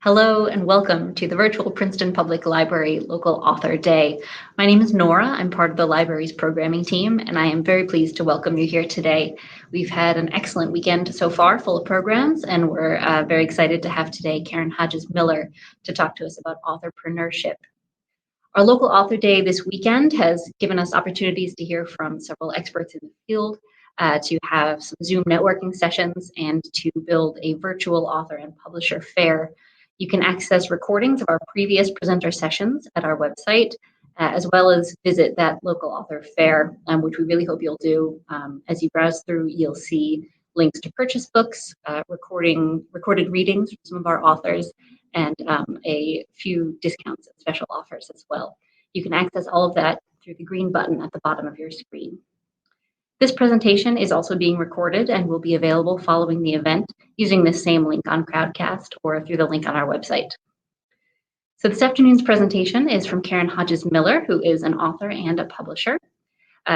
Hello and welcome to the virtual Princeton Public Library Local Author Day. My name is Nora. I'm part of the library's programming team, and I am very pleased to welcome you here today. We've had an excellent weekend so far, full of programs, and we're very excited to have today Karen Hodges Miller to talk to us about authorpreneurship. Our local author day this weekend has given us opportunities to hear from several experts in the field, to have some Zoom networking sessions, and to build a virtual author and publisher fair. You can access recordings of our previous presenter sessions at our website, as well as visit that local author fair, which we really hope you'll do. As you browse through, you'll see links to purchase books, recorded readings from some of our authors, and a few discounts and special offers as well. You can access all of that through the green button at the bottom of your screen. This presentation is also being recorded and will be available following the event using the same link on Crowdcast or through the link on our website. So this afternoon's presentation is from Karen Hodges Miller, who is an author and a publisher.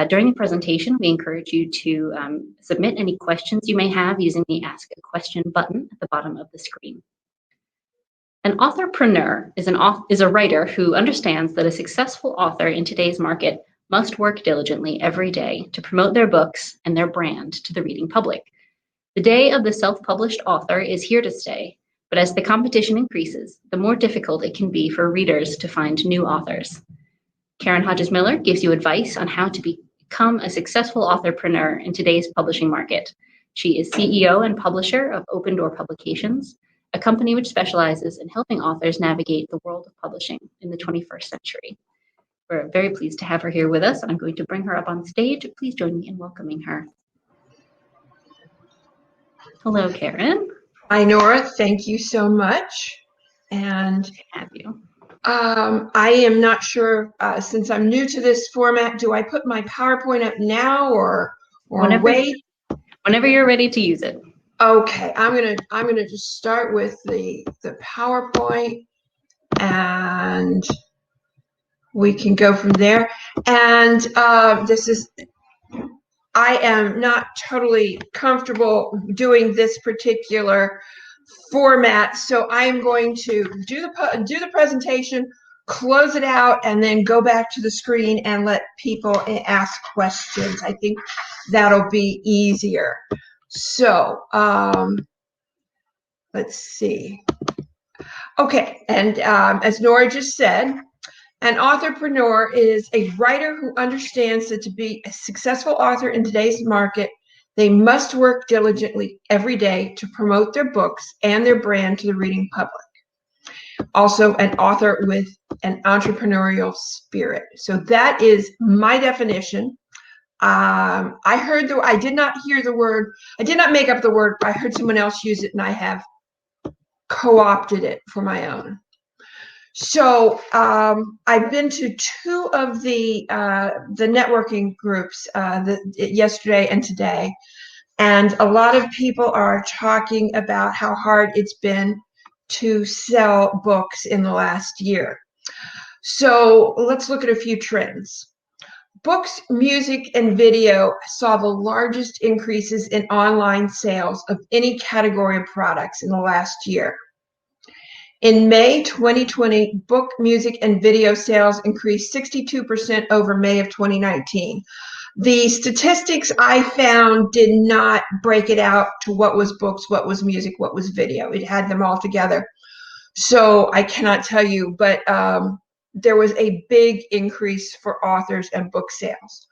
During the presentation, we encourage you to submit any questions you may have using the Ask a Question button at the bottom of the screen. An authorpreneur is a writer who understands that a successful author in today's market must work diligently every day to promote their books and their brand to the reading public. The day of the self-published author is here to stay, but as the competition increases, the more difficult it can be for readers to find new authors. Karen Hodges Miller gives you advice on how to become a successful authorpreneur in today's publishing market. She is CEO and publisher of Open Door Publications, a company which specializes in helping authors navigate the world of publishing in the 21st century. We're very pleased to have her here with us. I'm going to bring her up on stage. Please join me in welcoming her. Hello, Karen. Hi, Nora. Thank you so much. And have you. I am not sure, since I'm new to this format, do I put my PowerPoint up now or wait? Whenever you're ready to use it. Okay, I'm gonna just start with the PowerPoint, and we can go from there. And I am not totally comfortable doing this particular format, so I am going to do the presentation, close it out, and then go back to the screen and let people ask questions. I think that'll be easier. So let's see. Okay, and as Nora just said, an authorpreneur is a writer who understands that to be a successful author in today's market, they must work diligently every day to promote their books and their brand to the reading public. Also, an author with an entrepreneurial spirit. So that is my definition. I did not make up the word, I heard someone else use it, and I have co-opted it for my own. So I've been to two of the networking groups yesterday and today, and a lot of people are talking about how hard it's been to sell books in the last year. So let's look at a few trends. Books, music, and video saw the largest increases in online sales of any category of products in the last year. In May 2020, book, music, and video sales increased 62% over May of 2019. The statistics I found did not break it out to what was books, what was music, what was video. It had them all together. So I cannot tell you, but there was a big increase for authors and book sales.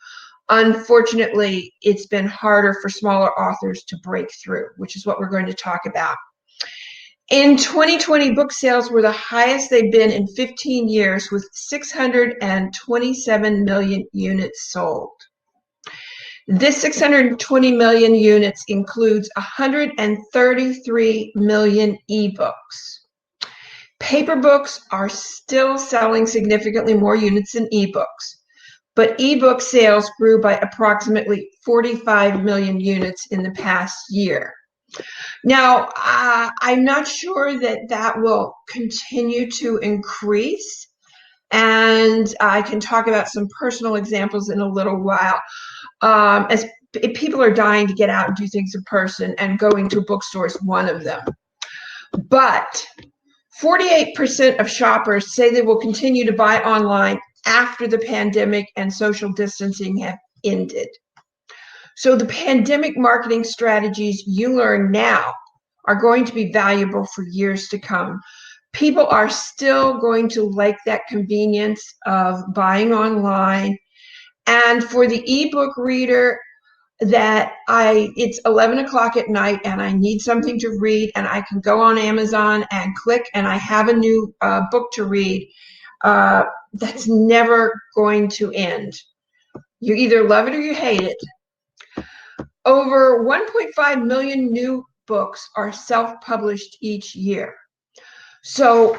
Unfortunately, it's been harder for smaller authors to break through, which is what we're going to talk about. In 2020, book sales were the highest they've been in 15 years, with 627 million units sold. This 620 million units includes 133 million ebooks. Paper books are still selling significantly more units than ebooks, but ebook sales grew by approximately 45 million units in the past year. Now, I'm not sure that will continue to increase, and I can talk about some personal examples in a little while. As people are dying to get out and do things in person, and going to a bookstore is one of them. But 48% of shoppers say they will continue to buy online after the pandemic and social distancing have ended. So the pandemic marketing strategies you learn now are going to be valuable for years to come. People are still going to like that convenience of buying online. And for the ebook reader, that it's 11 o'clock at night and I need something to read and I can go on Amazon and click and I have a new book to read, that's never going to end. You either love it or you hate it. Over 1.5 million new books are self-published each year. So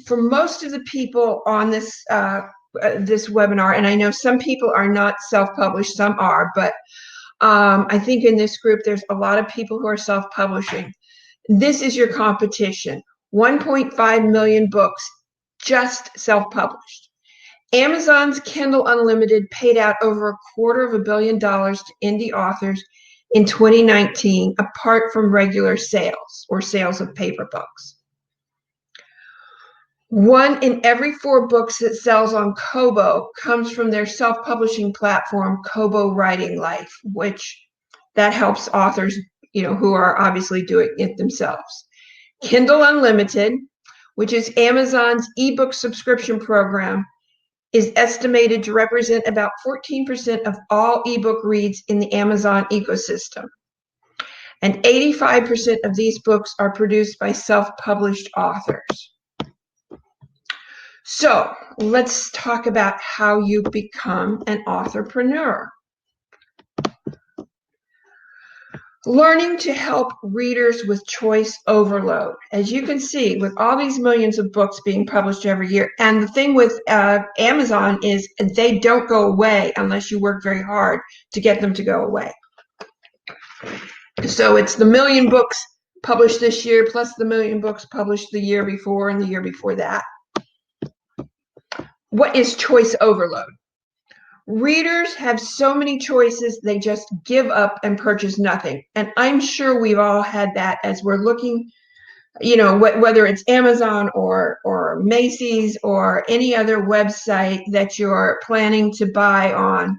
for most of the people on this webinar, and I know some people are not self-published, some are, but I think in this group, there's a lot of people who are self-publishing. This is your competition. 1.5 million books just self-published. Amazon's Kindle Unlimited paid out over $250 million to indie authors in 2019, apart from regular sales or sales of paper books. 1 in every 4 books that sells on Kobo comes from their self-publishing platform, Kobo Writing Life, which that helps authors, who are obviously doing it themselves. Kindle Unlimited, which is Amazon's ebook subscription program, is estimated to represent about 14% of all ebook reads in the Amazon ecosystem. And 85% of these books are produced by self-published authors. So let's talk about how you become an authorpreneur. Learning to help readers with choice overload. As you can see, with all these millions of books being published every year, and the thing with Amazon is they don't go away unless you work very hard to get them to go away. So it's the million books published this year plus the million books published the year before and the year before that. What is choice overload? Readers have so many choices, they just give up and purchase nothing. And I'm sure we've all had that as we're looking, whether it's Amazon or Macy's or any other website that you're planning to buy on.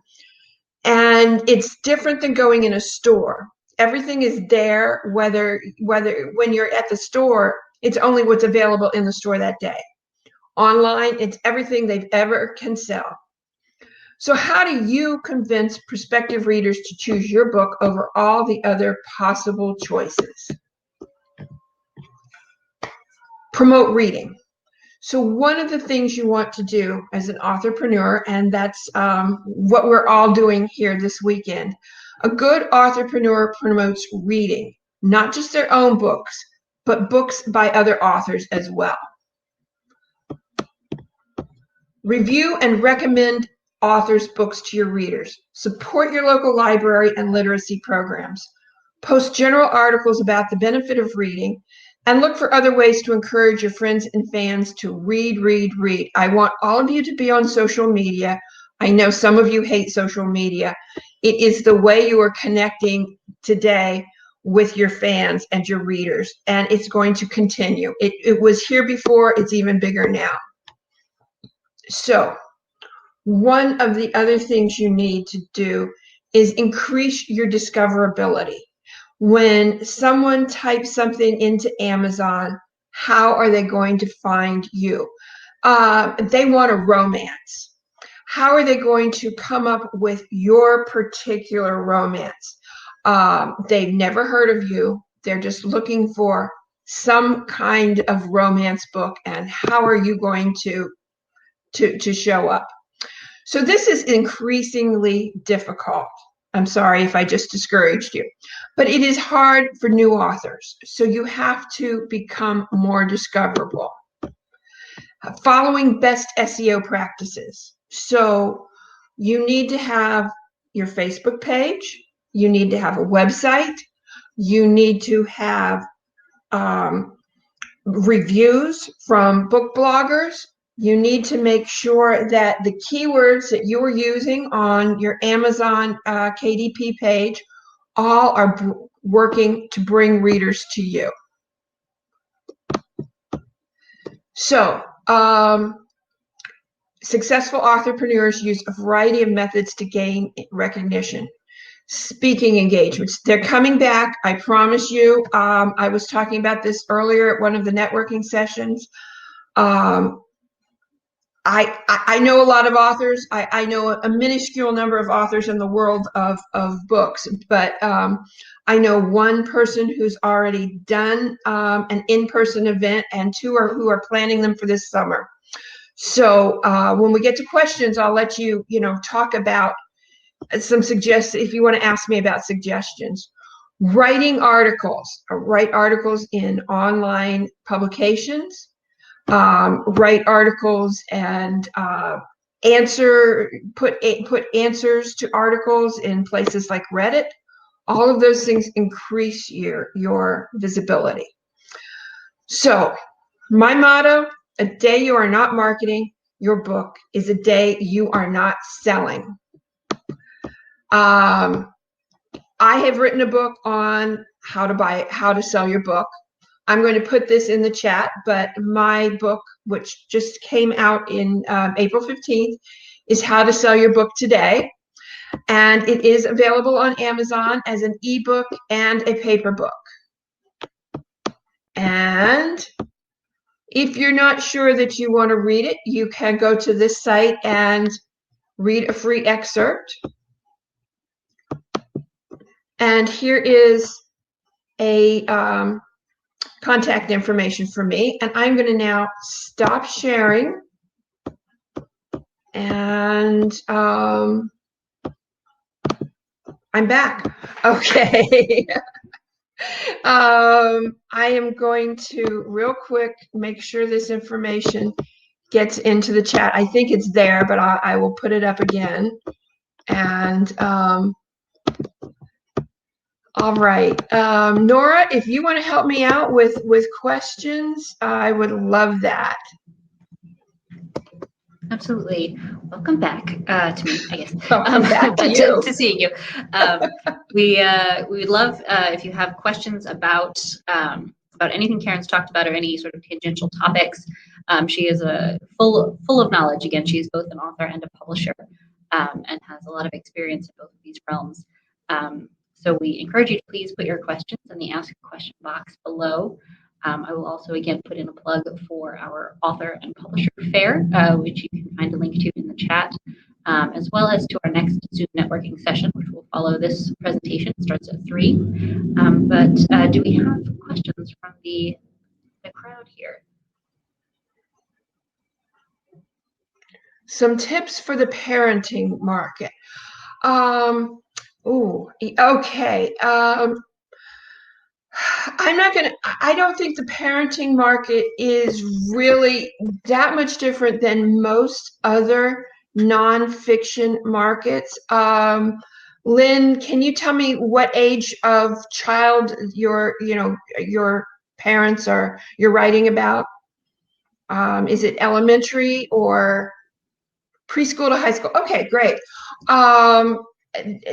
And it's different than going in a store. Everything is there, whether when you're at the store, it's only what's available in the store that day. Online, it's everything they've ever can sell. So how do you convince prospective readers to choose your book over all the other possible choices? Promote reading. So one of the things you want to do as an authorpreneur, and that's what we're all doing here this weekend, a good authorpreneur promotes reading, not just their own books, but books by other authors as well. Review and recommend authors' books to your readers. Support your local library and literacy programs. Post general articles about the benefit of reading, and look for other ways to encourage your friends and fans to read, read, read. I want all of you to be on social media. I know some of you hate social media. It is the way you are connecting today with your fans and your readers, and it's going to continue. It was here before, it's even bigger now. So one of the other things you need to do is increase your discoverability. When someone types something into Amazon, how are they going to find you? They want a romance. How are they going to come up with your particular romance? They've never heard of you. They're just looking for some kind of romance book, and how are you going to show up? So this is increasingly difficult. I'm sorry if I just discouraged you, but it is hard for new authors. So you have to become more discoverable. Following best SEO practices. So you need to have your Facebook page. You need to have a website. You need to have reviews from book bloggers. You need to make sure that the keywords that you are using on your Amazon KDP page all are working to bring readers to you. So, successful authorpreneurs use a variety of methods to gain recognition. Speaking engagements, they're coming back. I promise you. I was talking about this earlier at one of the networking sessions. I know a lot of authors. I know a minuscule number of authors in the world of books, but I know one person who's already done an in-person event, and two who are planning them for this summer. So when we get to questions, I'll let you talk about some suggestions if you want to ask me about suggestions. Writing articles, write articles in online publications. Write articles and put answers to articles in places like Reddit. All of those things increase your visibility. So my motto: a day you are not marketing your book is a day you are not selling. I have written a book on how to sell your book. I'm going to put this in the chat, but my book, which just came out in April 15th, is How to Sell Your Book Today. And it is available on Amazon as an ebook and a paper book. And if you're not sure that you want to read it, you can go to this site and read a free excerpt. And here is a contact information for me, and I'm going to now stop sharing, and I'm back. Okay. I am going to real quick make sure this information gets into the chat. I think it's there, but I will put it up again. And all right, Nora, if you want to help me out with questions, I would love that. Absolutely. Welcome back to me, I guess. Welcome back to you. To seeing you. We would love if you have questions about anything Karen's talked about or any sort of tangential topics. She is full of knowledge. Again, she is both an author and a publisher, and has a lot of experience in both of these realms. So we encourage you to please put your questions in the Ask a Question box below. I will also, again, put in a plug for our author and publisher fair, which you can find a link to in the chat, as well as to our next Zoom networking session, which will follow this presentation. It starts at 3. But do we have questions from the crowd here? Some tips for the parenting market. Okay. I don't think the parenting market is really that much different than most other nonfiction markets. Lynn, can you tell me what age of child your parents you're writing about? Is it elementary or preschool to high school? Okay, great.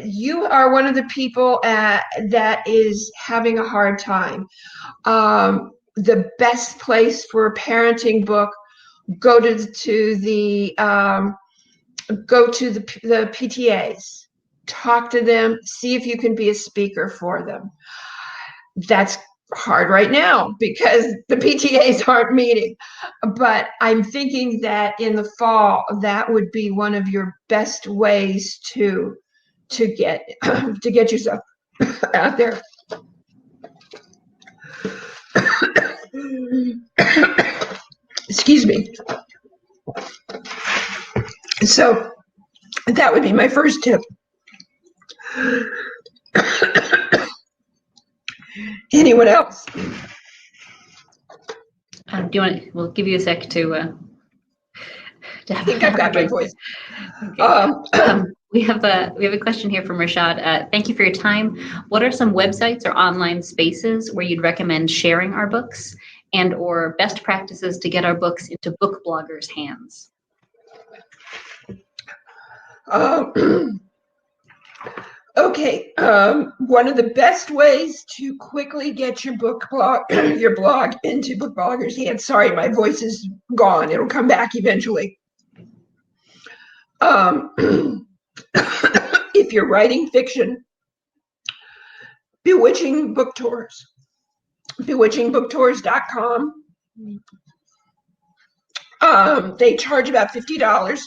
You are one of the people that is having a hard time. The best place for a parenting book, go to the PTAs, talk to them, see if you can be a speaker for them. That's hard right now because the PTAs aren't meeting, but I'm thinking that in the fall that would be one of your best ways to get yourself out there. Excuse me. So that would be my first tip. Anyone else? Do you want? We'll give you a sec to. I think I've got my voice. Okay. We have a question here from Rashad. Thank you for your time. What are some websites or online spaces where you'd recommend sharing our books, and or best practices to get our books into book bloggers' hands? Okay, one of the best ways to quickly get your your blog into book bloggers' hands. Sorry, my voice is gone. It'll come back eventually. If you're writing fiction, Bewitching Book Tours, bewitchingbooktours.com. They charge about $50.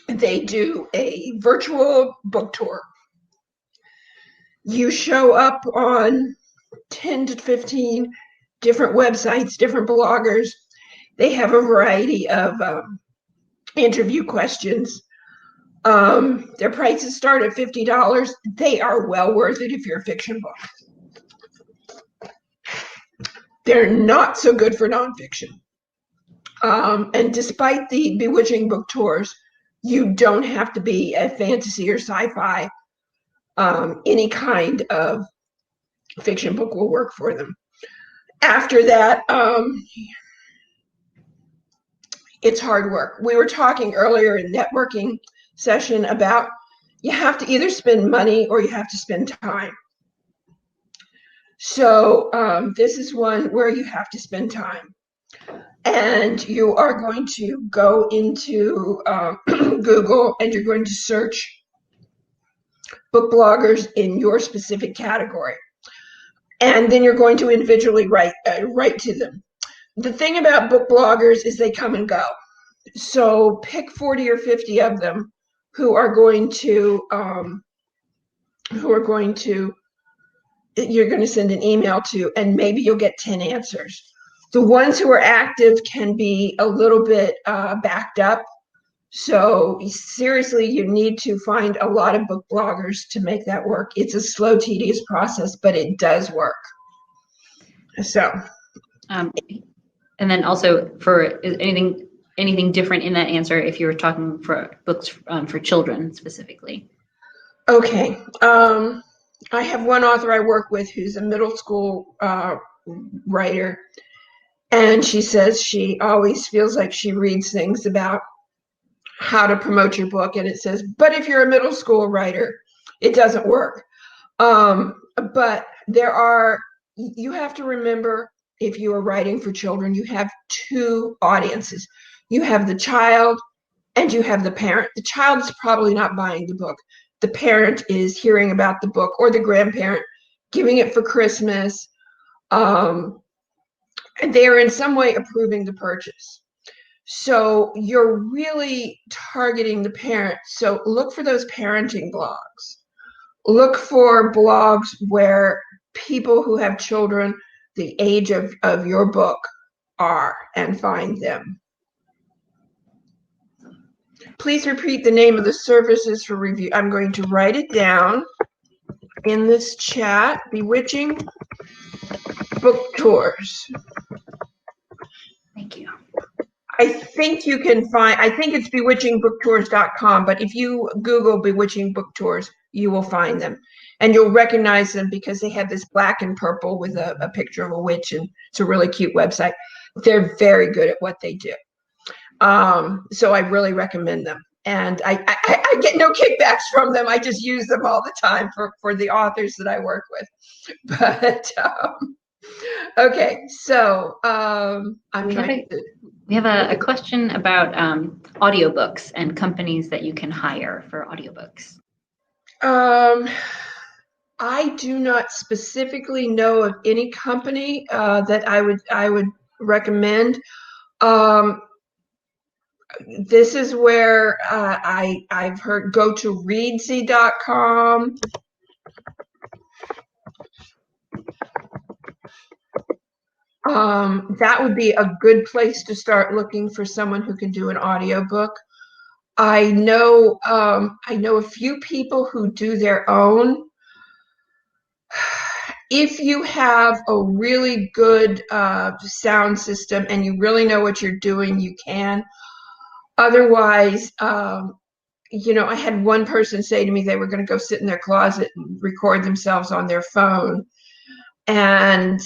They do a virtual book tour. You show up on 10 to 15 different websites, different bloggers. They have a variety of interview questions. Their prices start at $50. They are well worth it if you're a fiction book. They're not so good for nonfiction. And despite the Bewitching Book Tours, you don't have to be a fantasy or sci-fi. Any kind of fiction book will work for them. After that, it's hard work. We were talking earlier in networking session about you have to either spend money or you have to spend time. So this is one where you have to spend time. And you are going to go into Google and you're going to search book bloggers in your specific category. And then you're going to individually write to them. The thing about book bloggers is they come and go. So pick 40 or 50 of them who are going to you're going to send an email to, and maybe you'll get 10 answers. The ones who are active can be a little bit backed up. So seriously, you need to find a lot of book bloggers to make that work. It's a slow, tedious process, but it does work. So. And then also for anything different in that answer if you were talking for books for children specifically? Okay. I have one author I work with who's a middle school writer, and she says she always feels like she reads things about how to promote your book, and it says, but if you're a middle school writer, it doesn't work. But you have to remember, if you are writing for children, you have two audiences. You have the child and you have the parent. The child is probably not buying the book. The parent is hearing about the book, or the grandparent giving it for Christmas. And they are in some way approving the purchase. So you're really targeting the parent. So look for those parenting blogs. Look for blogs where people who have children the age of your book are, and find them. Please repeat the name of the services for review. I'm going to write it down in this chat. Bewitching Book Tours. Thank you. I think you can find, I think it's bewitchingbooktours.com, but if you Google Bewitching Book Tours, you will find them. And you'll recognize them because they have this black and purple with a picture of a witch, and it's a really cute website. They're very good at what they do. So I really recommend them. And I get no kickbacks from them. I just use them all the time for the authors that I work with. But okay, so we have a question about audiobooks and companies that you can hire for audiobooks. I do not specifically know of any company that I would recommend. This is where I've heard, go to readsy.com. That would be a good place to start looking for someone who can do an audiobook. I know a few people who do their own. If you have a really good sound system and you really know what you're doing, you can. Otherwise, I had one person say to me they were going to go sit in their closet and record themselves on their phone. And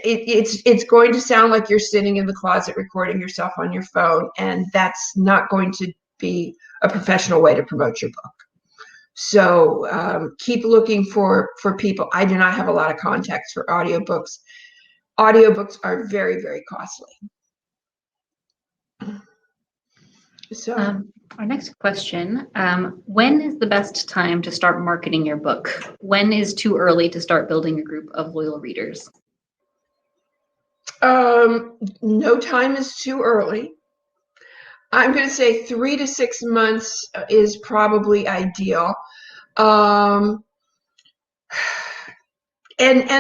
it's going to sound like you're sitting in the closet recording yourself on your phone, and that's not going to be a professional way to promote your book. So keep looking for people. I do not have a lot of contacts for audiobooks. Audiobooks are very, very costly. So our next question, when is the best time to start marketing your book? When is too early to start building a group of loyal readers? No time is too early. I'm going to say 3 to 6 months is probably ideal. And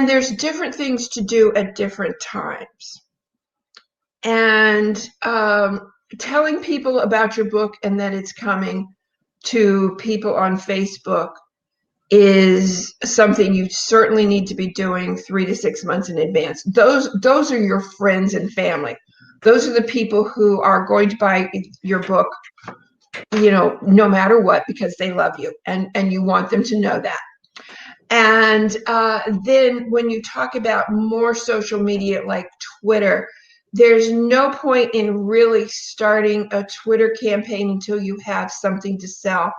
there's different things to do at different times. And telling people about your book and that it's coming to people on Facebook is something you certainly need to be doing 3 to 6 months in advance. Those are your friends and family. Those are the people who are going to buy your book, no matter what, because they love you and you want them to know that. And then when you talk about more social media like Twitter, there's no point in really starting a Twitter campaign until you have something to sell.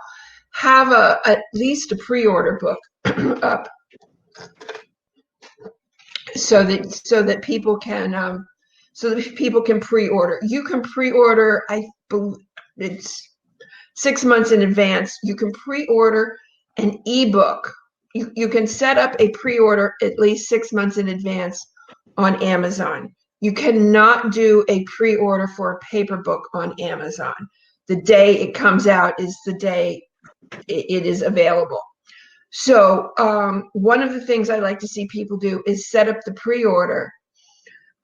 Have at least a pre-order book up so that people can pre-order. You can pre-order, I believe it's 6 months in advance. You can pre-order an ebook. You can set up a pre-order at least 6 months in advance on Amazon. You cannot do a pre-order for a paper book on Amazon. The day it comes out is the day it is available. So one of the things I like to see people do is set up the pre-order.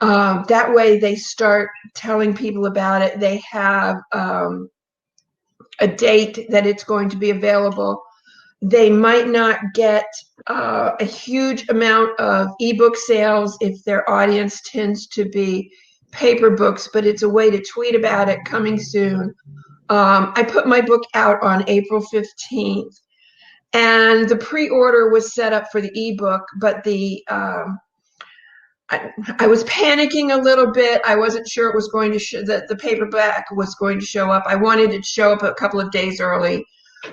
That way they start telling people about it. They have a date that it's going to be available. They might not get a huge amount of ebook sales if their audience tends to be paper books, but it's a way to tweet about it coming soon. I put my book out on April 15th, and the pre-order was set up for the ebook, but I was panicking a little bit. I wasn't sure it was going to that the paperback was going to show up. I wanted it to show up a couple of days early,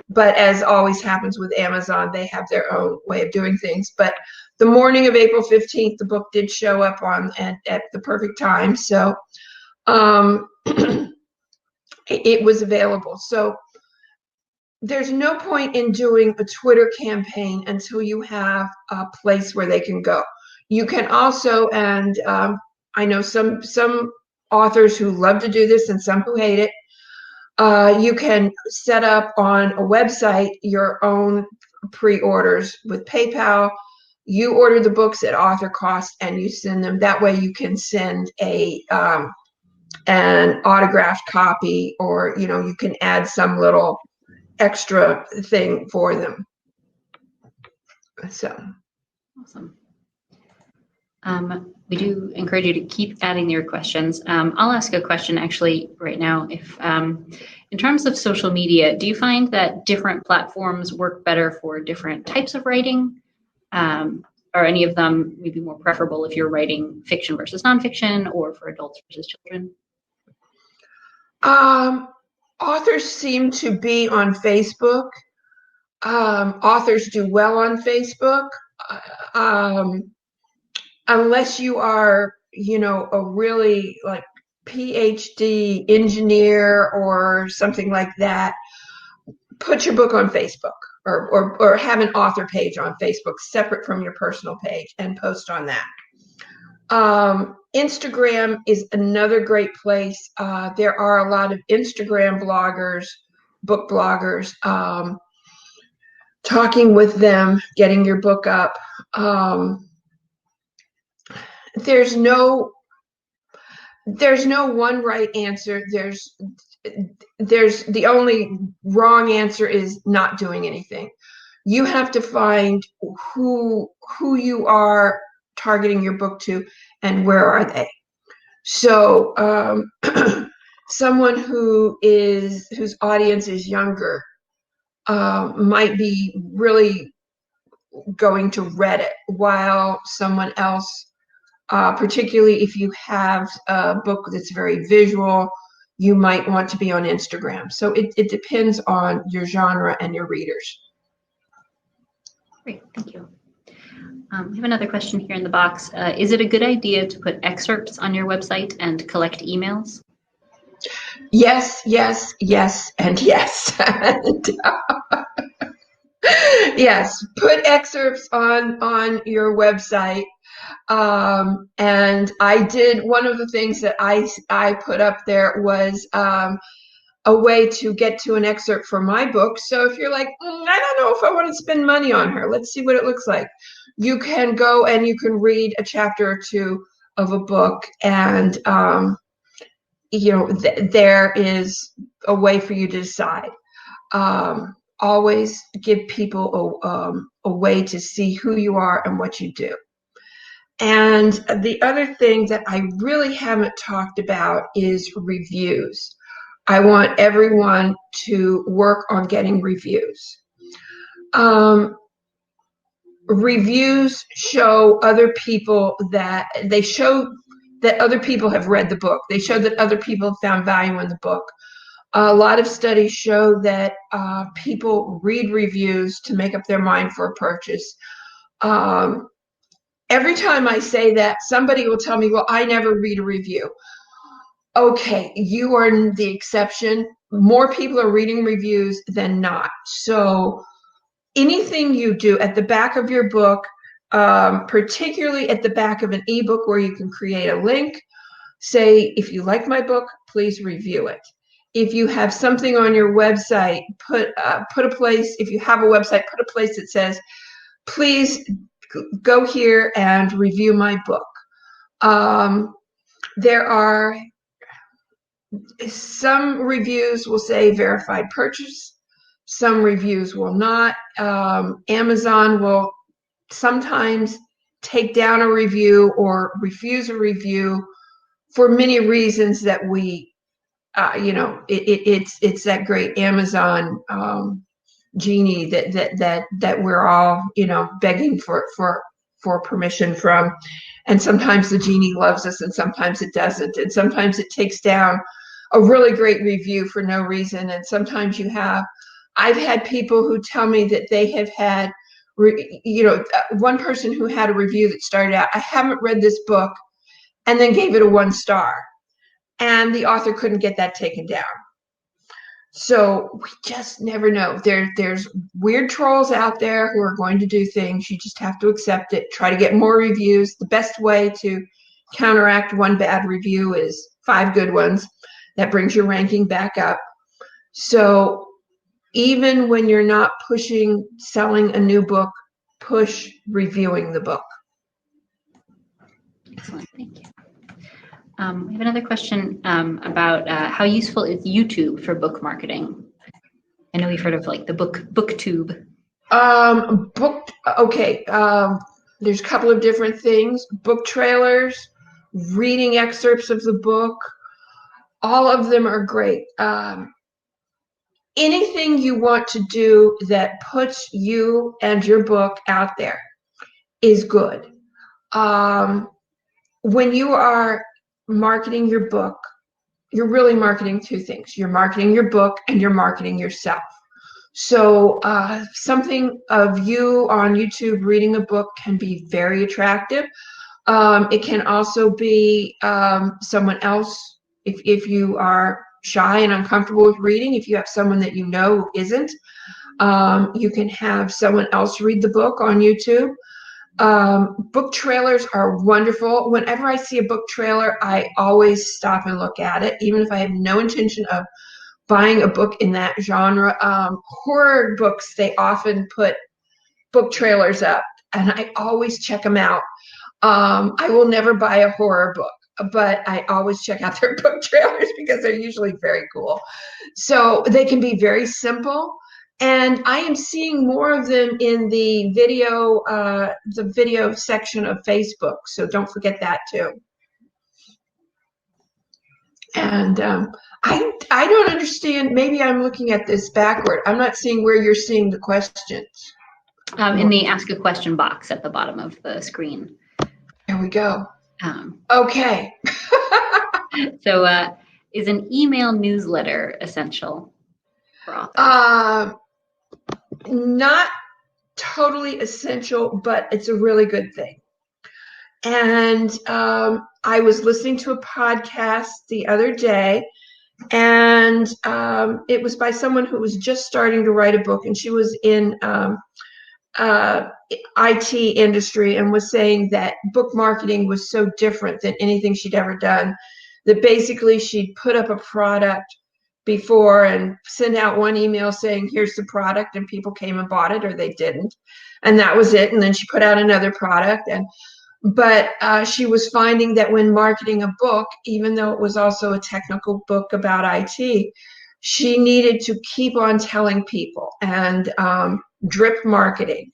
but as always happens with Amazon, they have their own way of doing things. But the morning of April 15th, the book did show up at the perfect time. So it was available. So there's no point in doing a Twitter campaign until you have a place where they can go. You can also, and I know some authors who love to do this and some who hate it, you can set up on a website your own pre-orders with PayPal. You order the books at author cost and you send them. That way you can send an autographed copy, or you can add some little extra thing for them. So awesome. We do encourage you to keep adding your questions. I'll ask a question actually right now. If in terms of social media, do you find that different platforms work better for different types of writing? Are any of them maybe more preferable if you're writing fiction versus nonfiction, or for adults versus children? Authors seem to be on Facebook. Authors do well on Facebook. Unless you are, a really like PhD engineer or something like that, put your book on Facebook or have an author page on Facebook separate from your personal page and post on that. Instagram is another great place. There are a lot of Instagram bloggers, book bloggers, talking with them, getting your book up. There's no one right answer. There's the only wrong answer is not doing anything. You have to find who you are targeting your book to and where are they. So someone whose audience is younger might be really going to Reddit, while someone else, particularly if you have a book that's very visual, you might want to be on Instagram. So it depends on your genre and your readers. Great, thank you. We have another question here in the box. Is it a good idea to put excerpts on your website and collect emails? Yes, yes, yes, and yes. Yes, put excerpts on your website. And I did, one of the things that I put up there was a way to get to an excerpt from my book. So if you're like, I don't know if I want to spend money on her, let's see what it looks like. You can go and you can read a chapter or two of a book, and there is a way for you to decide. Always give people a way to see who you are and what you do. And the other thing that I really haven't talked about is reviews. I want everyone to work on getting reviews. Reviews show other people that other people have read the book. They show that other people have found value in the book. A lot of studies show that people read reviews to make up their mind for a purchase. Every time I say that, somebody will tell me, well, I never read a review. Okay, you are the exception. More people are reading reviews than not. So anything you do at the back of your book, particularly at the back of an ebook where you can create a link, say, if you like my book, please review it. If you have something on your website, put a place, if you have a website, put a place that says, please go here and review my book. There are some reviews will say verified purchase. Some reviews will not. Amazon will sometimes take down a review or refuse a review for many reasons that we, it's that great Amazon genie that we're all, begging for permission from. And sometimes the genie loves us and sometimes it doesn't. And sometimes it takes down a really great review for no reason. And sometimes I've had people who tell me that they have had, one person who had a review that started out, I haven't read this book, and then gave it a 1 star. And the author couldn't get that taken down. So we just never know. There's weird trolls out there who are going to do things. You just have to accept it. Try to get more reviews. The best way to counteract one bad review is 5 good ones. That brings your ranking back up. So even when you're not pushing selling a new book, push reviewing the book. Excellent, thank you. We have another question about how useful is YouTube for book marketing? I know we've heard of like the booktube. Okay. There's a couple of different things. Book trailers, reading excerpts of the book, all of them are great. Anything you want to do that puts you and your book out there is good. When you are marketing your book, you're really marketing 2 things. You're marketing your book and you're marketing yourself. So something of you on YouTube reading a book can be very attractive. It can also be someone else, if you are shy and uncomfortable with reading, if you have someone that you know who isn't, you can have someone else read the book on YouTube. Book trailers are wonderful. Whenever I see a book trailer, I always stop and look at it, even if I have no intention of buying a book in that genre. Horror books, they often put book trailers up, and I always check them out. I will never buy a horror book, but I always check out their book trailers because they're usually very cool. So they can be very simple. And I am seeing more of them in the video section of Facebook. So don't forget that too. And I don't understand. Maybe I'm looking at this backward. I'm not seeing where you're seeing the questions. In the ask a question box at the bottom of the screen. There we go. Okay. So Is an email newsletter essential for authors? Not totally essential, but it's a really good thing. And I was listening to a podcast the other day, and it was by someone who was just starting to write a book, and she was in IT industry and was saying that book marketing was so different than anything she'd ever done, that basically she'd put up a product before and send out one email saying, here's the product, and people came and bought it, or they didn't. And that was it. And then she put out another product. But she was finding that when marketing a book, even though it was also a technical book about IT, she needed to keep on telling people and drip marketing.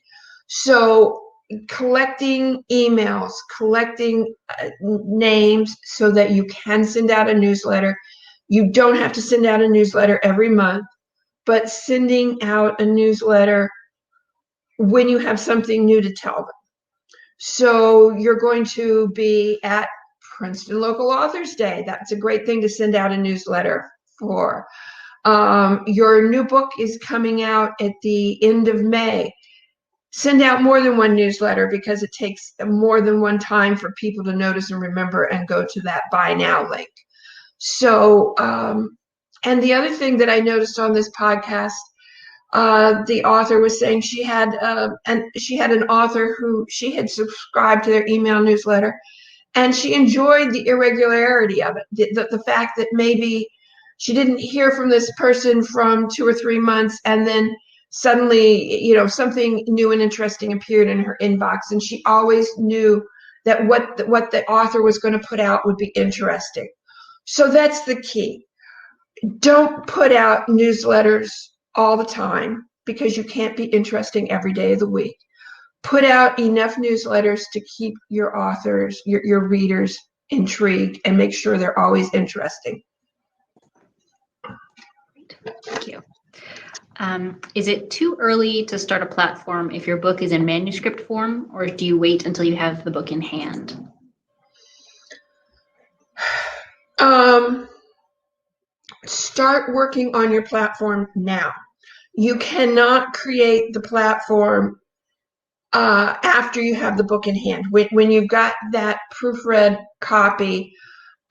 So collecting emails, collecting names so that you can send out a newsletter. You don't have to send out a newsletter every month, but sending out a newsletter when you have something new to tell them. So you're going to be at Princeton Local Authors Day. That's a great thing to send out a newsletter for. Your new book is coming out at the end of May. Send out more than one newsletter, because it takes more than one time for people to notice and remember and go to that buy now link. So, and the other thing that I noticed on this podcast, the author was saying she had an author who she had subscribed to their email newsletter, and she enjoyed the irregularity of it. The fact that maybe she didn't hear from this person from 2 or 3 months, and then suddenly, something new and interesting appeared in her inbox, and she always knew that what the author was going to put out would be interesting. So that's the key. Don't put out newsletters all the time, because you can't be interesting every day of the week. Put out enough newsletters to keep your authors, your readers intrigued, and make sure they're always interesting. Great. Thank you. Is it too early to start a platform if your book is in manuscript form, or do you wait until you have the book in hand? Start working on your platform now. You cannot create the platform after you have the book in hand. When you've got that proofread copy,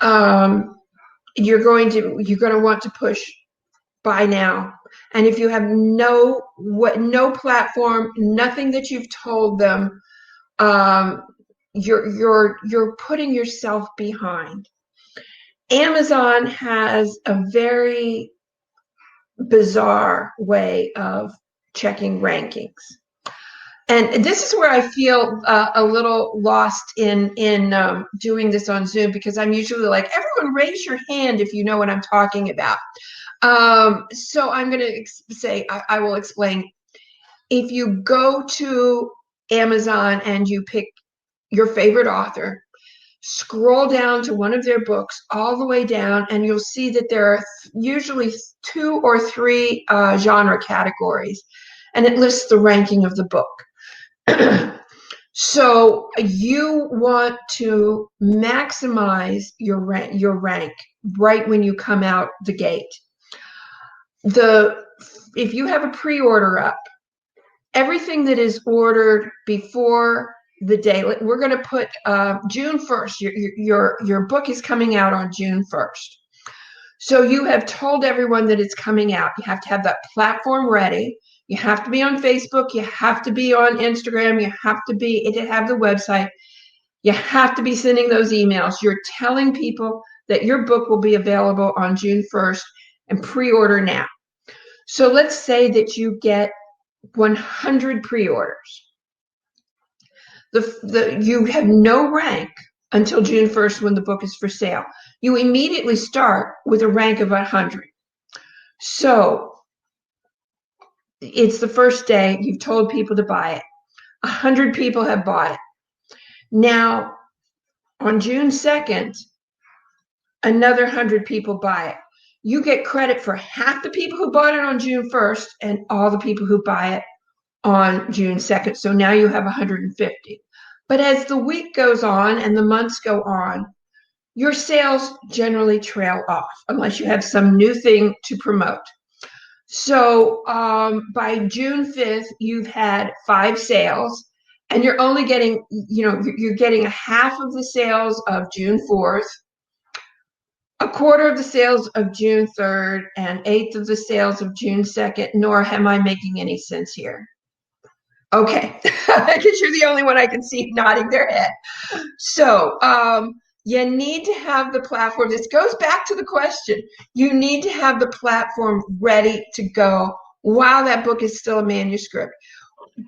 you're going to want to push buy now. And if you have no platform, nothing that you've told them, you're putting yourself behind. Amazon has a very bizarre way of checking rankings. And this is where I feel a little lost in doing this on Zoom, because I'm usually like, everyone raise your hand if you know what I'm talking about. So I'm going to say, I will explain. If you go to Amazon and you pick your favorite author, scroll down to one of their books all the way down, and you'll see that there are usually 2 or 3 genre categories, and it lists the ranking of the book. So you want to maximize your rank right when you come out the gate. If you have a pre-order up, everything that is ordered before the day, we're going to put June 1st. Your book is coming out on June 1st. So you have told everyone that it's coming out. You have to have that platform ready. You have to be on Facebook. You have to be on Instagram. You have to have the website. You have to be sending those emails. You're telling people that your book will be available on June 1st, and pre-order now. So let's say that you get 100 pre-orders. You have no rank until June 1st when the book is for sale. You immediately start with a rank of 100. So it's the first day, you've told people to buy it. 100 people have bought it. Now, on June 2nd, another 100 people buy it. You get credit for half the people who bought it on June 1st and all the people who buy it on June 2nd. So now you have 150. But as the week goes on and the months go on, your sales generally trail off unless you have some new thing to promote. So by June 5th, you've had 5 sales, and you're only getting, you're getting a half of the sales of June 4th, a quarter of the sales of June 3rd, and 1/8 of the sales of June 2nd. Nor am I making any sense here? Okay, because you're the only one I can see nodding their head. So you need to have the platform. This goes back to the question. You need to have the platform ready to go while that book is still a manuscript.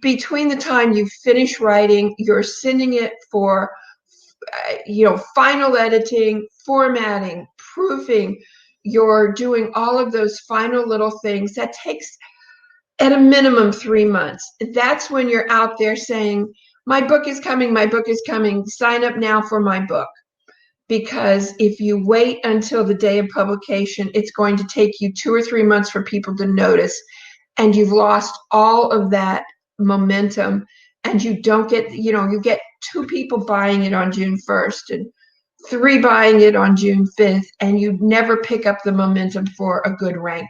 Between the time you finish writing, you're sending it for final editing, formatting, proofing. You're doing all of those final little things. That takes at a minimum 3 months. That's when you're out there saying, my book is coming, my book is coming, sign up now for my book. Because if you wait until the day of publication, it's going to take you 2 or 3 months for people to notice, and you've lost all of that momentum, and you don't get, you get 2 people buying it on June 1st and 3 buying it on June 5th, and you never pick up the momentum for a good rank.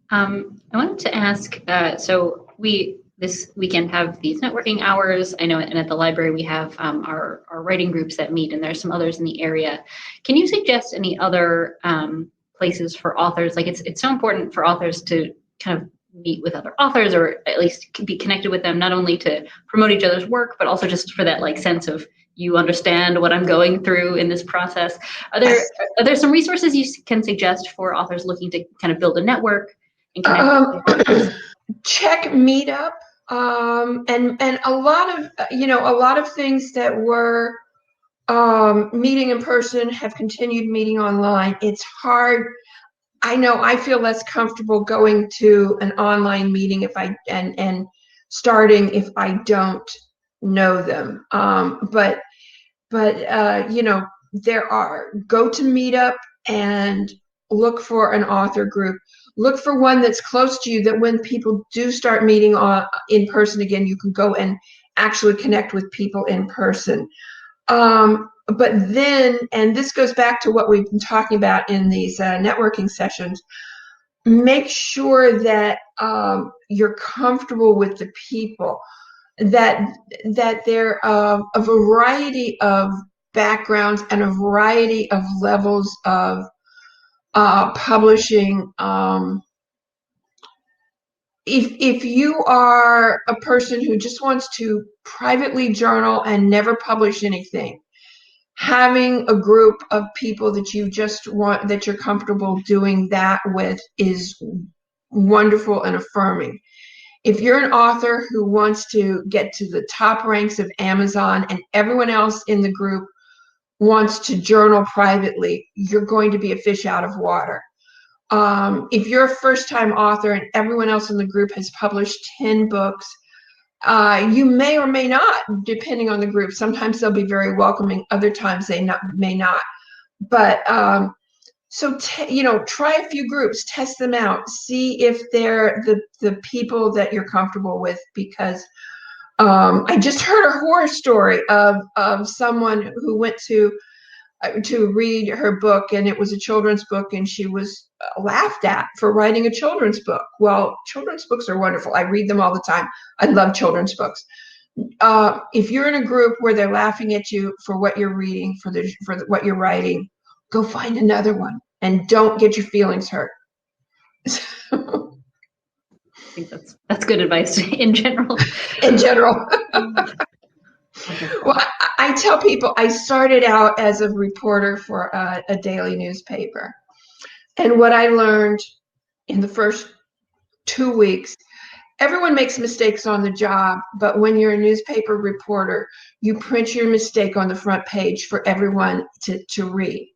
I wanted to ask, so we this weekend have these networking hours. I know, and at the library we have our writing groups that meet, and there's some others in the area. Can you suggest any other places for authors? Like it's so important for authors to kind of meet with other authors, or at least be connected with them, not only to promote each other's work, but also just for that sense of, you understand what I'm going through in this process. Are there some resources you can suggest for authors looking to kind of build a network? Check Meetup, and a lot of things that were meeting in person have continued meeting online. It's hard. I know I feel less comfortable going to an online meeting and starting if I don't know them. But there are, go to Meetup and look for an author group. Look for one that's close to you, that when people do start meeting in person again, you can go and actually connect with people in person. But then, and this goes back to what we've been talking about in these networking sessions, make sure that you're comfortable with the people, that they're a variety of backgrounds and a variety of levels of publishing. If you are a person who just wants to privately journal and never publish anything, having a group of people that you're comfortable doing that with is wonderful and affirming. If you're an author who wants to get to the top ranks of Amazon and everyone else in the group wants to journal privately, you're going to be a fish out of water. If you're a first-time author and everyone else in the group has published 10 books, you may or may not, depending on the group. Sometimes they'll be very welcoming, other times they may not. But so try a few groups, test them out, see if they're the people that you're comfortable with. Because I just heard a horror story of someone who went to read her book, and it was a children's book, and she was laughed at for writing a children's book. Well, children's books are wonderful. I read them all the time. I love children's books. If you're in a group where they're laughing at you for what you're reading, for what you're writing, go find another one, and don't get your feelings hurt. I think that's good advice in general. In general. Well, I tell people I started out as a reporter for a daily newspaper. And what I learned in the first 2 weeks, everyone makes mistakes on the job, but when you're a newspaper reporter, you print your mistake on the front page for everyone to read.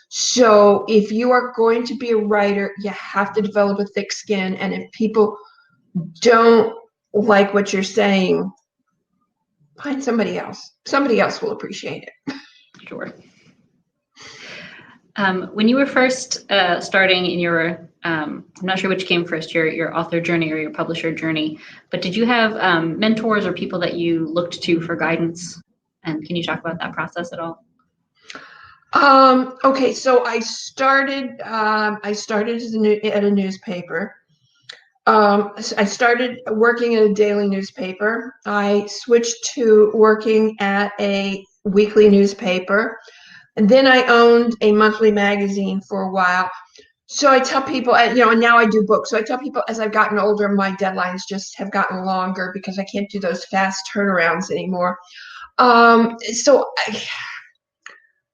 So if you are going to be a writer, you have to develop a thick skin. And if people don't like what you're saying, find somebody else. Somebody else will appreciate it. Sure. When you were first starting in your, I'm not sure which came first, your author journey or your publisher journey, but did you have mentors or people that you looked to for guidance? And can you talk about that process at all? Okay, so I started at a newspaper. So I started working at a daily newspaper. I switched to working at a weekly newspaper. And then I owned a monthly magazine for a while. So I tell people, and now I do books. So I tell people as I've gotten older, my deadlines just have gotten longer because I can't do those fast turnarounds anymore. So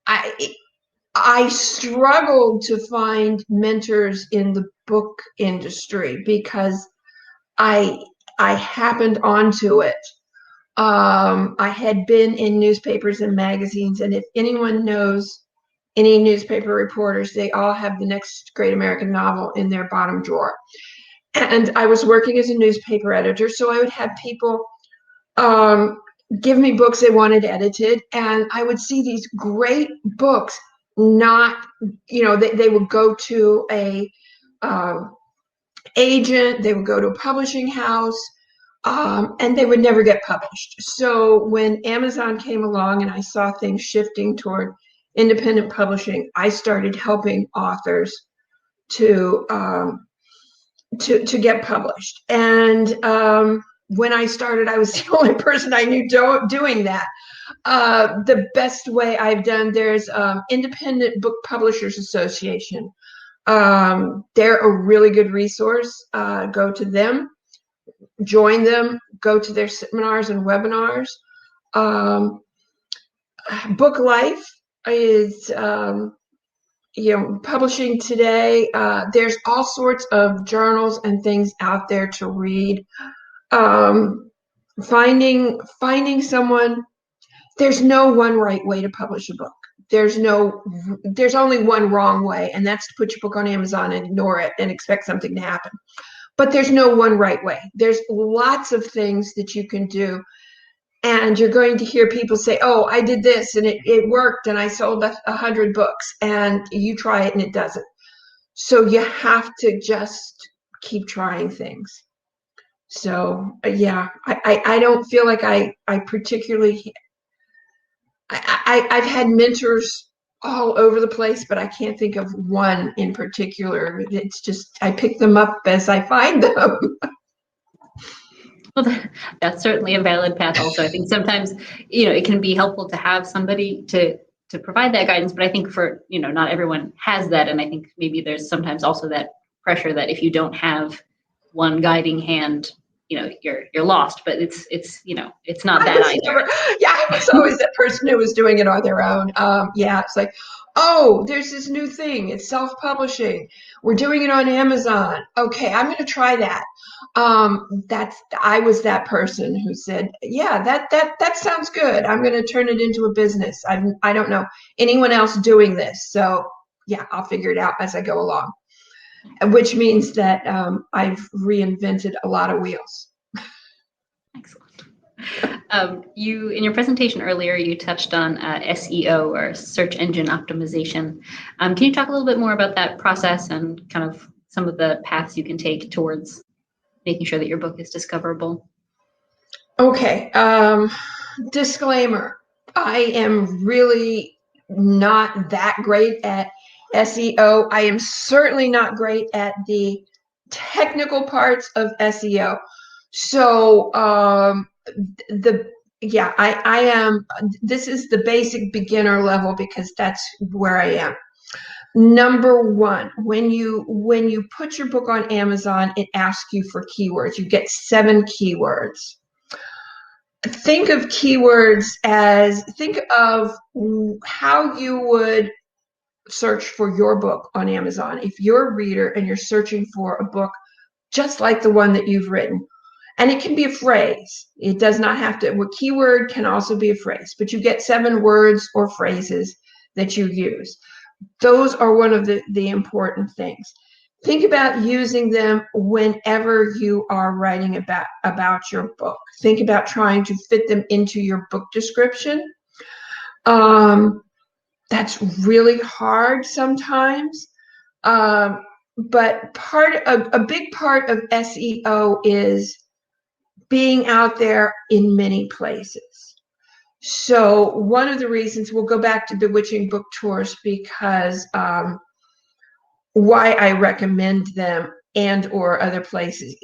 I, I struggled to find mentors in the book industry because I I happened onto it. I had been in newspapers and magazines, and if anyone knows any newspaper reporters, they all have the next great American novel in their bottom drawer. And I was working as a newspaper editor, so I would have people um, give me books they wanted edited, and I would see these great books. Not, they would go to a um, agent, they would go to a publishing house, and they would never get published. So when Amazon came along and I saw things shifting toward independent publishing, I started helping authors to to get published. And when I started, I was the only person I knew doing that. The best way I've done, there's Independent Book Publishers Association. They're a really good resource. Go to them, join them, go to their seminars and webinars. Um, Book Life is, publishing today. There's all sorts of journals and things out there to read. Um, finding someone. There's no one right way to publish a book. There's only one wrong way, and that's to put your book on Amazon and ignore it and expect something to happen. But there's no one right way. There's lots of things that you can do. And you're going to hear people say, oh, I did this and it worked and I sold 100 books, and you try it and it doesn't. So you have to just keep trying things. So yeah, I don't feel like I particularly, I've had mentors all over the place, but I can't think of one in particular. It's just, I pick them up as I find them. Well, that's certainly a valid path also. I think sometimes, it can be helpful to have somebody to provide that guidance, but I think for, not everyone has that. And I think maybe there's sometimes also that pressure that if you don't have one guiding hand, you're lost, but it's not that either. I was always that person who was doing it on their own. It's like, oh, there's this new thing. It's self-publishing. We're doing it on Amazon. Okay, I'm going to try that. I was that person who said, yeah, that sounds good. I'm going to turn it into a business. I don't know anyone else doing this, so yeah, I'll figure it out as I go along. Which means that I've reinvented a lot of wheels. Excellent. You, in your presentation earlier, you touched on SEO or search engine optimization. Can you talk a little bit more about that process and kind of some of the paths you can take towards making sure that your book is discoverable? Okay. Disclaimer. I am really not that great at SEO. I am certainly not great at the technical parts of SEO. So I am, this is the basic beginner level because that's where I am. Number one, when you put your book on Amazon, it asks you for keywords. You get 7 keywords. Think of keywords think of how you would search for your book on Amazon. If you're a reader and you're searching for a book just like the one that you've written, and it can be a phrase. It does not have to, a keyword can also be a phrase, but you get 7 words or phrases that you use. Those are one of the important things. Think about using them whenever you are writing about your book. Think about trying to fit them into your book description. That's really hard sometimes. But a big part of SEO is being out there in many places. So one of the reasons, we'll go back to Bewitching Book Tours, because why I recommend them and or other places,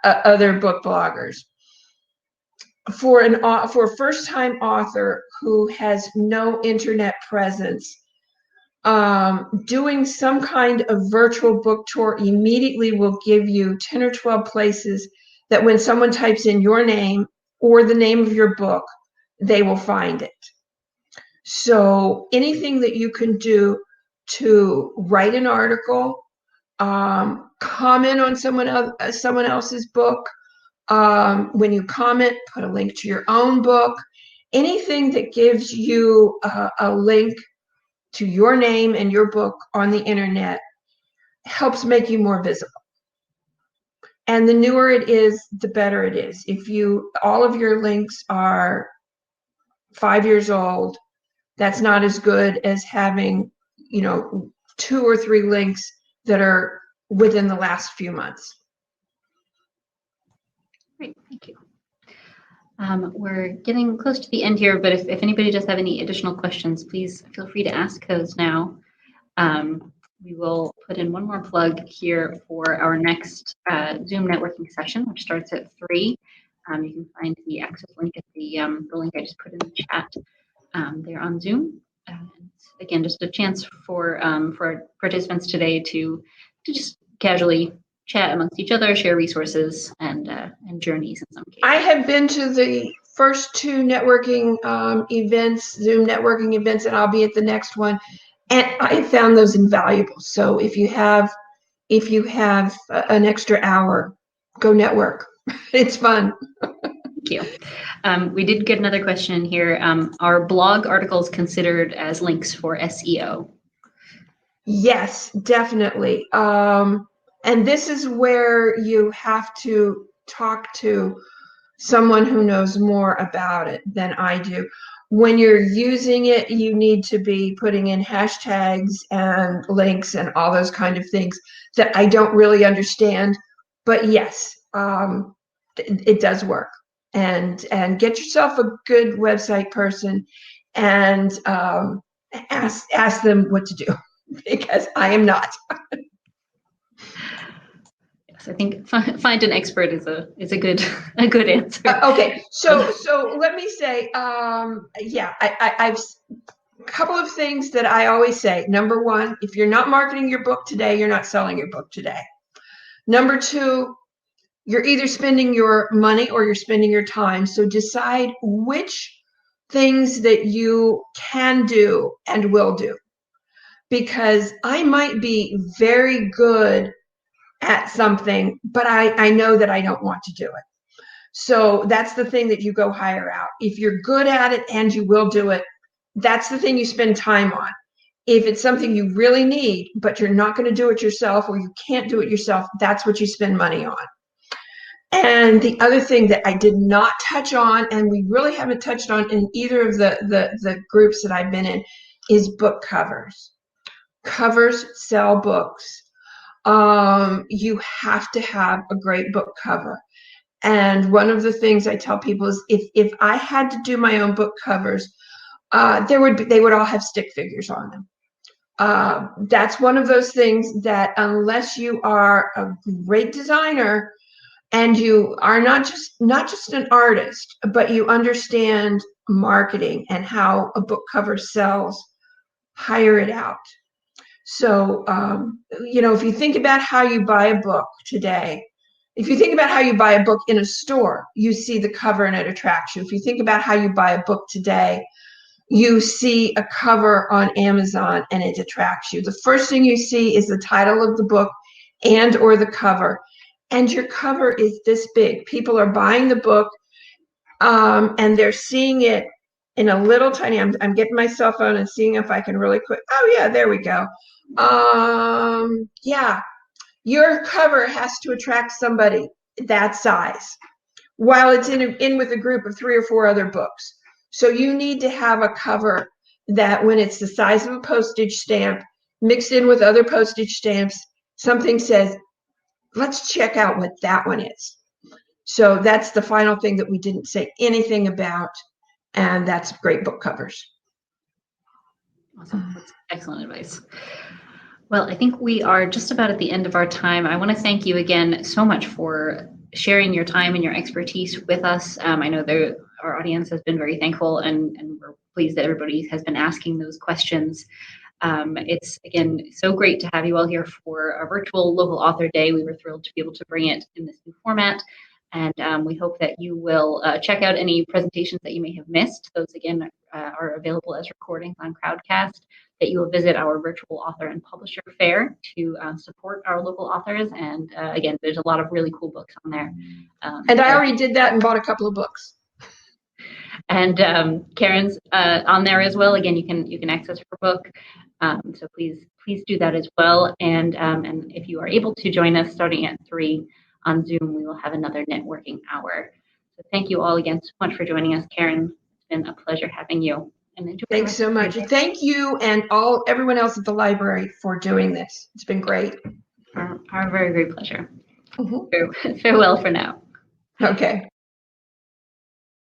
other book bloggers. For a first-time author who has no internet presence, doing some kind of virtual book tour immediately will give you 10 or 12 places that when someone types in your name or the name of your book, they will find it. So anything that you can do to write an article, comment on someone else's book, when you comment, put a link to your own book, anything that gives you a link to your name and your book on the internet helps make you more visible. And the newer it is, the better it is. If all of your links are 5 years old, that's not as good as having, 2 or 3 links that are within the last few months. Great, thank you. We're getting close to the end here, but if anybody does have any additional questions, please feel free to ask those now. We will put in one more plug here for our next Zoom networking session, which starts at 3. You can find the access link at the link I just put in the chat there on Zoom. Again, just a chance for our participants today to just casually chat amongst each other, share resources and journeys in some cases. I have been to the first 2 networking events, Zoom networking events, and I'll be at the next one. And I found those invaluable. So if you have an extra hour, go network. It's fun. Thank you. We did get another question here. Are blog articles considered as links for SEO? Yes, definitely. And this is where you have to talk to someone who knows more about it than I do. When you're using it, you need to be putting in hashtags and links and all those kind of things that I don't really understand. But yes, it does work. And get yourself a good website person and ask them what to do, because I am not. I think find an expert is a good answer. Okay, so let me say, yeah, I've a couple of things that I always say. Number 1, if you're not marketing your book today, you're not selling your book today. Number 2, you're either spending your money or you're spending your time. So decide which things that you can do and will do, because I might be very good at something, but I know that I don't want to do it. So that's the thing that you go hire out. If you're good at it and you will do it, that's the thing you spend time on. If it's something you really need, but you're not going to do it yourself, or you can't do it yourself, that's what you spend money on. And the other thing that I did not touch on, and we really haven't touched on in either of the groups that I've been in, is book covers. Covers sell books. You have to have a great book cover. And one of the things I tell people is if I had to do my own book covers, they would all have stick figures on them. That's one of those things that unless you are a great designer and you are not just an artist, but you understand marketing and how a book cover sells, hire it out. So, if you think about how you buy a book today, if you think about how you buy a book in a store, you see the cover and it attracts you. If you think about how you buy a book today, you see a cover on Amazon and it attracts you. The first thing you see is the title of the book and or the cover. And your cover is this big. People are buying the book and they're seeing it in a little tiny, I'm getting my cell phone and seeing if I can really quick. Oh yeah, there we go. Yeah, your cover has to attract somebody that size while it's in with a group of 3 or 4 other books. So you need to have a cover that when it's the size of a postage stamp, mixed in with other postage stamps, something says, let's check out what that one is. So that's the final thing that we didn't say anything about, and that's great book covers. Awesome. That's excellent advice. Well, I think we are just about at the end of our time. I want to thank you again so much for sharing your time and your expertise with us. I know our audience has been very thankful, and we're pleased that everybody has been asking those questions. It's, again, so great to have you all here for our virtual Local Author Day. We were thrilled to be able to bring it in this new format. And we hope that you will check out any presentations that you may have missed. Those, again, are available as recordings on Crowdcast, that you will visit our virtual author and publisher fair to support our local authors. And again, there's a lot of really cool books on there. And I already did that and bought a couple of books. And Karen's on there as well. Again, you can access her book. So please do that as well. And if you are able to join us starting at 3 on Zoom, we will have another networking hour. So thank you all again so much for joining us, Karen. It's been a pleasure having you. And enjoy. Thanks so much. Thank you and everyone else at the library for doing this. It's been great. Our very great pleasure. Mm-hmm. Farewell for now. Okay.